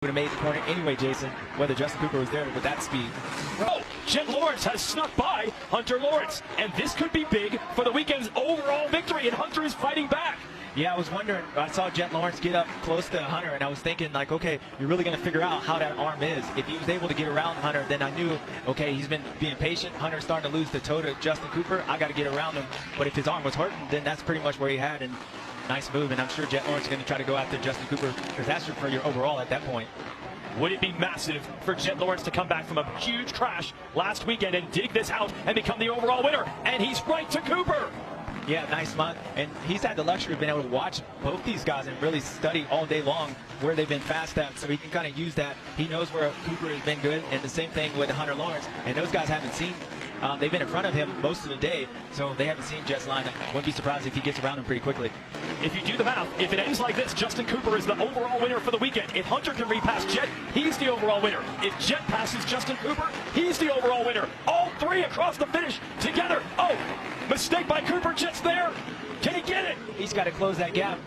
would have made the corner anyway, Jason, whether Justin Cooper was there with that speed. Oh, Jett Lawrence has snuck by Hunter Lawrence, and this could be big for the weekend's overall victory, and Hunter is fighting back. Yeah, I was wondering, I saw Jett Lawrence get up close to Hunter, and I was thinking, like, okay, you're really going to figure out how that arm is. If he was able to get around Hunter, then I knew, okay, he's been being patient. Hunter's starting to lose the toe to Justin Cooper. I got to get around him. But if his arm was hurting, then that's pretty much where he had. And nice move, and I'm sure Jett Lawrence is going to try to go after Justin Cooper, because that's for your overall at that point. Would it be massive for Jett Lawrence to come back from a huge crash last weekend and dig this out and become the overall winner? And he's right to Cooper. Yeah, nice month. And he's had the luxury of being able to watch both these guys and really study all day long where they've been fast at, so he can kind of use that. He knows where Cooper has been good, and the same thing with Hunter Lawrence. And those guys haven't seen, they've been in front of him most of the day, so they haven't seen Jett's line. Wouldn't be surprised if he gets around him pretty quickly. If you do the math, if it ends like this, Justin Cooper is the overall winner for the weekend. If Hunter can repass Jett, he's the overall winner. If Jett passes Justin Cooper, he's the overall winner. All three across the finish together. Oh, mistake by Cooper. Jett's there. Can he get it? He's got to close that gap.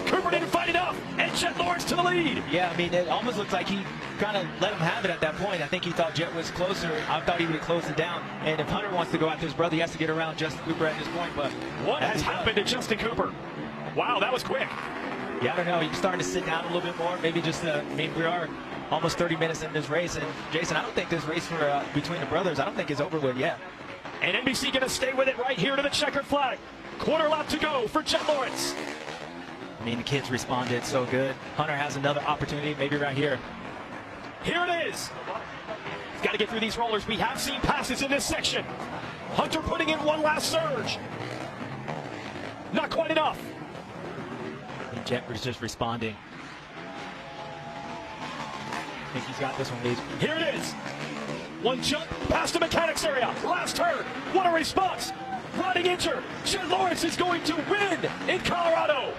Cooper didn't fight enough, and Jett Lawrence to the lead. Yeah, I mean, it almost looks like he kind of let him have it at that point. I think he thought Jett was closer. I thought he would have closed it down. And if Hunter wants to go after his brother, he has to get around Justin Cooper at this point. But what has happened to Justin Cooper? Wow, that was quick. Yeah, I don't know. He's starting to sit down a little bit more. Maybe just, I mean, we are almost 30 minutes in this race. And, Jason, I don't think this race for between the brothers, I don't think is over with yet. And NBC going to stay with it right here to the checkered flag. Quarter lap to go for Jett Lawrence. I mean, the kids responded so good. Hunter has another opportunity, maybe right here. Here it is. He's got to get through these rollers. We have seen passes in this section. Hunter putting in one last surge. Not quite enough. And Jett was just responding. I think he's got this one, Lee. Here it is. One jump past the mechanics area. Last turn. What a response. Riding injured. Jett Lawrence is going to win in Colorado.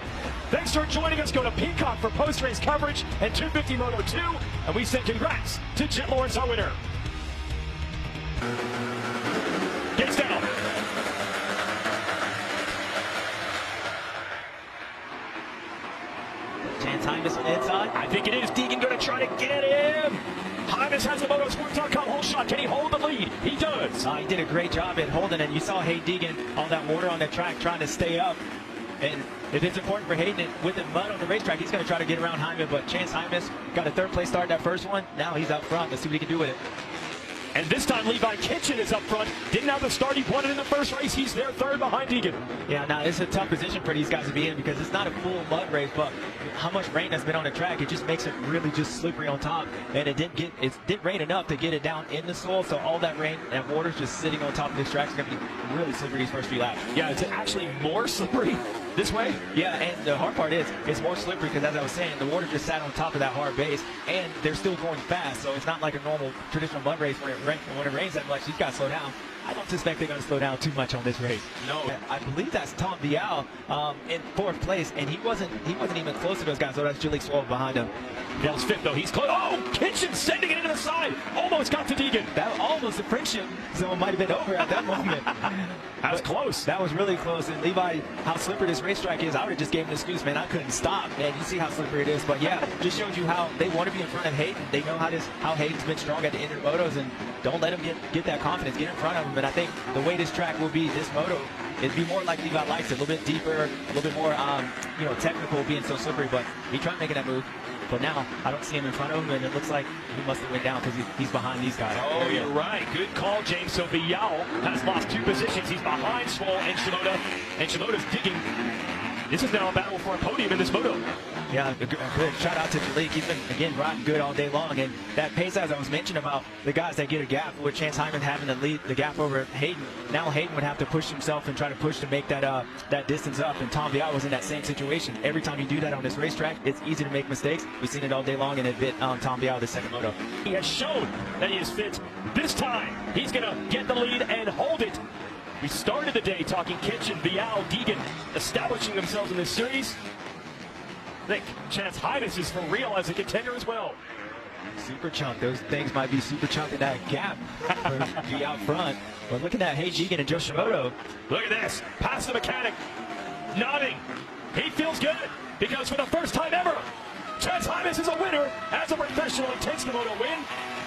Thanks for joining us. Go to Peacock for post-race coverage and 250 Moto 2. And we say congrats to Jett Lawrence, our winner. Gates down. Chance Hymas on the inside. I think it is. Deegan going to try to get him. Hymas has the Motorsport.com whole shot. Can he hold the lead? He does. He did a great job at holding it. You saw Hayden Deegan, all that water on the track, trying to stay up. And if it's important for Hayden with the mud on the racetrack, he's going to try to get around Hyman. But Chance Hymas got a third place start that first one. Now he's up front. Let's see what he can do with it. And this time Levi Kitchen is up front. Didn't have the start he wanted in the first race. He's there third behind Deegan. Yeah, now it's a tough position for these guys to be in because it's not a full mud race, but how much rain has been on the track, it just makes it really just slippery on top. And it didn't rain enough to get it down in the soil, so all that rain and water's just sitting on top of this track is going to be really slippery these first few laps. Yeah, it's actually more slippery this way. Yeah, and the hard part is it's more slippery because, as I was saying, the water just sat on top of that hard base, and they're still going fast, so it's not like a normal traditional mud race when it rains that much. You've got to slow down. I don't suspect they're going to slow down too much on this race. No. I believe that's Tom Vial in fourth place, and he wasn't even close to those guys, so that's Julie Swole behind him. Vial's fifth, though. He's close. Oh, Kitchen sending it into the side. Almost got to Deegan. That almost a friendship zone might have been over at that moment. That was close. That was really close. And Levi, how slippery this racetrack is, I would have just gave him an excuse, man. I couldn't stop, man. You see how slippery it is. But yeah, just showed you how they want to be in front of Hayden. They know how Hayden's been strong at the end of motos, and don't let him get that confidence, get in front of him. And I think the way this track will be, this moto, it'd be more like Levi likes it, a little bit deeper, a little bit more, technical, being so slippery. But he tried making that move. But now I don't see him in front of him, and it looks like he must have went down because he's behind these guys. Oh, you're right. Good call, James. So Vial has lost 2 positions. He's behind Swole and Shimoda, and Shimoda's digging. This is now a battle for a podium in this moto. Yeah, good shout out to Jalik. He's been, again, riding good all day long. And that pace, as I was mentioning about the guys that get a gap, with Chance Hyman having to lead the gap over Hayden, now Hayden would have to push himself and try to push to make that distance up. And Tom Vial was in that same situation. Every time you do that on this racetrack, it's easy to make mistakes. We've seen it all day long, and it bit Tom Vial this second moto. He has shown that he is fit. This time, he's going to get the lead and hold it. We started the day talking Kitchen, Vial, Deegan establishing themselves in this series. I think Chance Hymas is for real as a contender as well. Super chunk. Those things might be super chunk in that gap for be out front. But look at that. Hey, Deegan and Joe Shimoda. Look at this. Past the mechanic. Nodding. He feels good because for the first time ever, Chance Hymas is a winner as a professional. He takes the moto win.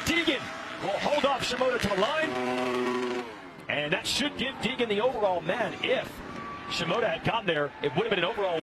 Deegan will hold off Shimoda to the line. And that should give Deegan the overall. Man, if Shimoda had gotten there, it would have been an overall.